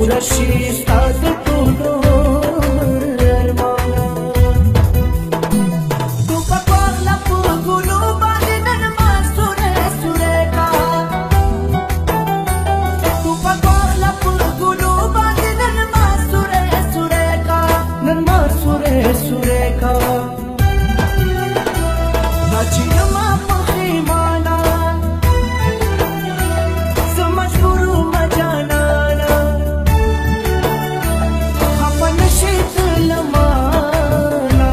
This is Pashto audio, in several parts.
پورا شي ستا د ټولو ارمانه ټوپک واخله په ګلو باندې نن مار سوری سوری کا ټوپک واخله په ګلو باندې نن مار سوری سوری کا نن مار سوری سوری کا دا چې یما پښیمانه زه مجبور وم جانانه خفه نشې تله مانه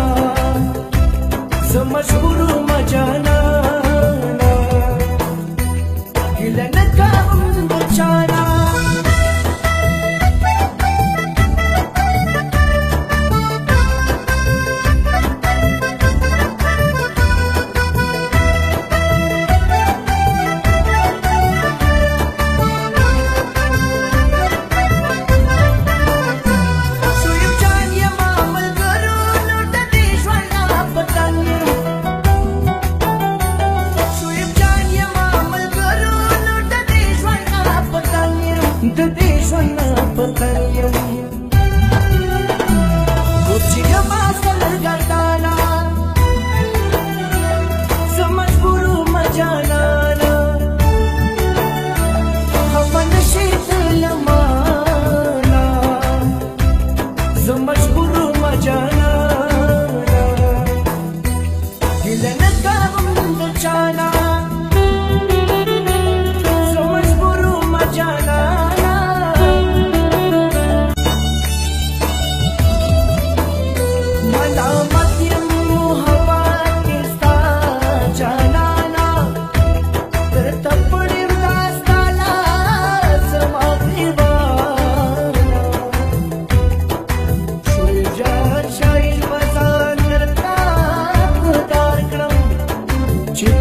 زه مجبور وم جانانه هیله نه کوم د چانه د دې ژوند پتن یم اوس چې یما سرګردانه زه مجبور وم جانانه خفه نشې تله مانه زه مجبور وم جانانه هیله نه کوم د چانه زه مجبور وم جانانه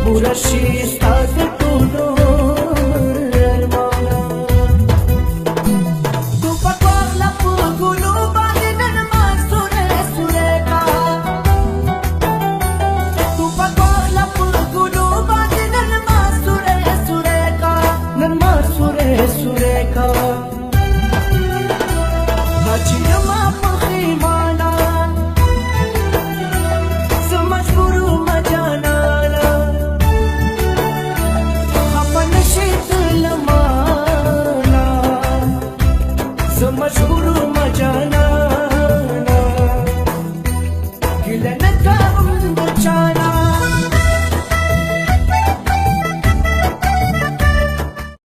پورا شي ستا د ټولو ارمانه ټوپک واخله په ګلو باندې نن مار سوری سوری کا ټوپک واخله په ګلو باندې نن مار سوری سوری کا نن مار سوری سوری کا دا چې یما پښیمانه زه مجبور وم جانانه زه مجبور وم جانانه